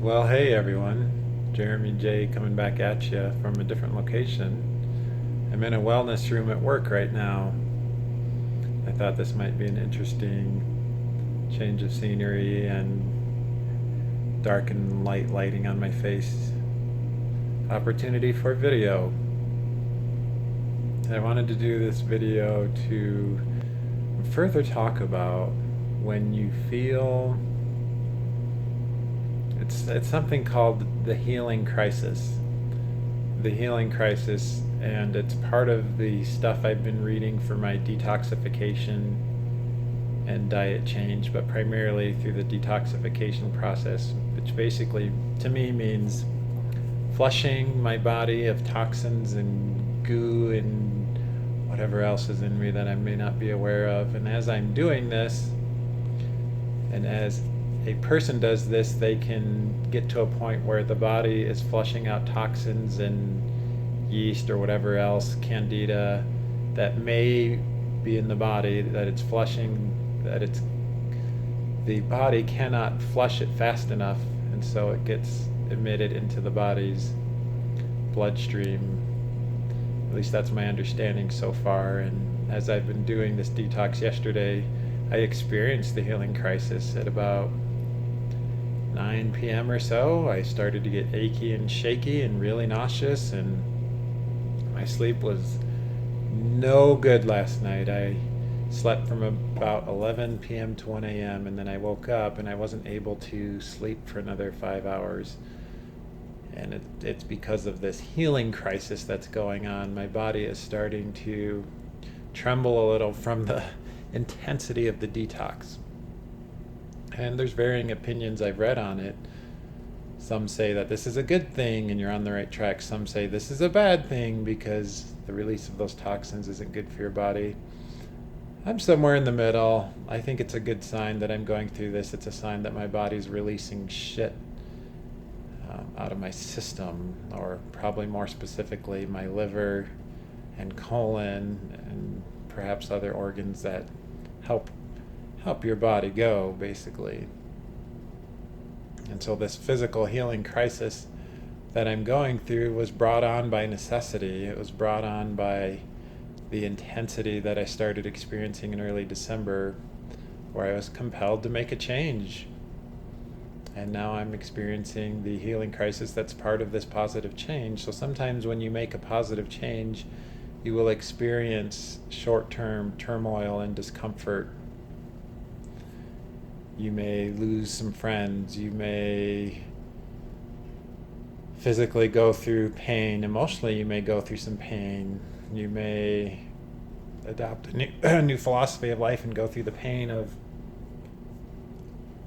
Well, hey everyone. Jeremy J coming back at you from a different location. I'm in a wellness room at work right now. I thought this might be an interesting change of scenery and dark and light lighting on my face. Opportunity for video. I wanted to do this video to further talk about when you feel it's something called the healing crisis. The healing crisis, and it's part of the stuff I've been reading for my detoxification and diet change, but primarily through the detoxification process, which basically to me means flushing my body of toxins and goo and whatever else is in me that I may not be aware of. And as I'm doing this, and as a person does this, they can get to a point where the body is flushing out toxins and yeast or whatever else, candida, that may be in the body, that it's flushing, the body cannot flush it fast enough, and so it gets emitted into the body's bloodstream. At least that's my understanding so far. And as I've been doing this detox yesterday, I experienced the healing crisis at about 9 p.m. or so. I started to get achy and shaky and really nauseous, and my sleep was no good last night. I slept from about 11 p.m. to 1 a.m. and then I woke up and I wasn't able to sleep for another 5 hours. And it's because of this healing crisis that's going on. My body is starting to tremble a little from the intensity of the detox. And there's varying opinions I've read on it. Some say that this is a good thing and you're on the right track. Some say this is a bad thing because the release of those toxins isn't good for your body. I'm somewhere in the middle. I think it's a good sign that I'm going through this. It's a sign that my body's releasing shit out of my system, or probably more specifically my liver and colon and perhaps other organs that help your body go, basically. And so this physical healing crisis that I'm going through was brought on by necessity. It was brought on by the intensity that I started experiencing in early December, where I was compelled to make a change. And now I'm experiencing the healing crisis that's part of this positive change. So sometimes when you make a positive change, you will experience short-term turmoil and discomfort. You may lose some friends. You may physically go through pain. Emotionally, you may go through some pain. You may adopt a new philosophy of life and go through the pain of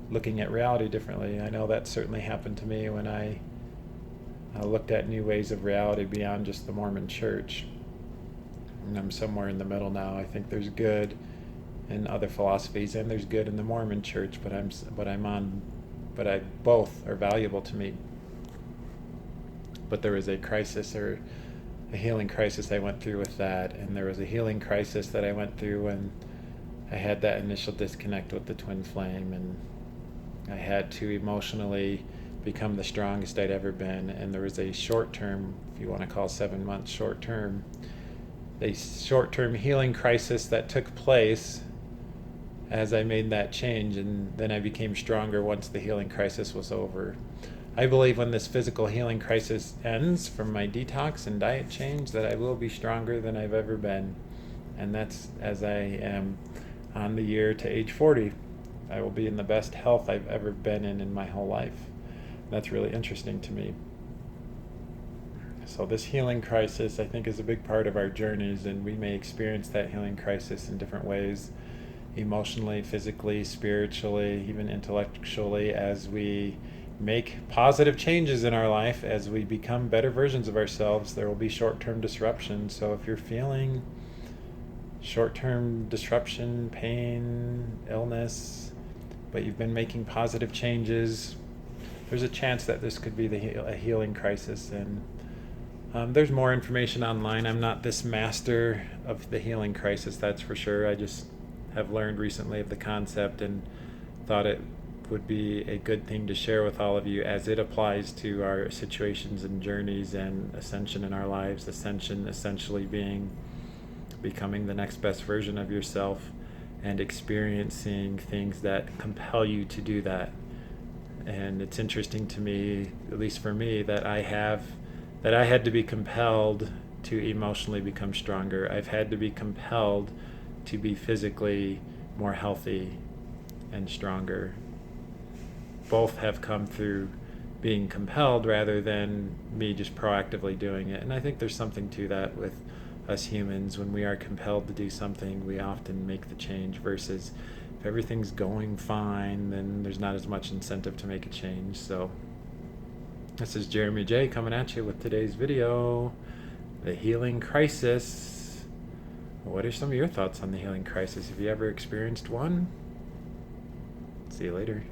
looking at reality differently. I know that certainly happened to me when I looked at new ways of reality beyond just the Mormon Church. And I'm somewhere in the middle now. I think there's good in other philosophies and there's good in the Mormon Church, but both are valuable to me. But there was a crisis, or a healing crisis I went through with that, and there was a healing crisis that I went through when I had that initial disconnect with the twin flame, and I had to emotionally become the strongest I'd ever been. And there was a short term, if you want to call 7 months short term, a short term healing crisis that took place as I made that change, and then I became stronger once the healing crisis was over. I believe when this physical healing crisis ends from my detox and diet change, that I will be stronger than I've ever been. And that's as I am on the year to age 40. I will be in the best health I've ever been in my whole life. That's really interesting to me. So this healing crisis, I think, is a big part of our journeys, and we may experience that healing crisis in different ways, emotionally, physically, spiritually, even intellectually, as we make positive changes in our life, as we become better versions of ourselves. There will be short-term disruption. So if you're feeling short-term disruption, pain, illness, but you've been making positive changes, there's a chance that this could be a healing crisis. And there's more information online. I'm not this master of the healing crisis, that's for sure. I just have learned recently of the concept and thought it would be a good thing to share with all of you as it applies to our situations and journeys and ascension in our lives. Ascension essentially being becoming the next best version of yourself and experiencing things that compel you to do that. And it's interesting to me, at least for me, that I had to be compelled to emotionally become stronger. I've had to be compelled to be physically more healthy and stronger. Both have come through being compelled rather than me just proactively doing it. And I think there's something to that with us humans. When we are compelled to do something, we often make the change, versus if everything's going fine, then there's not as much incentive to make a change. So this is Jeremy J coming at you with today's video, the healing crisis. What are some of your thoughts on the healing crisis? Have you ever experienced one? See you later.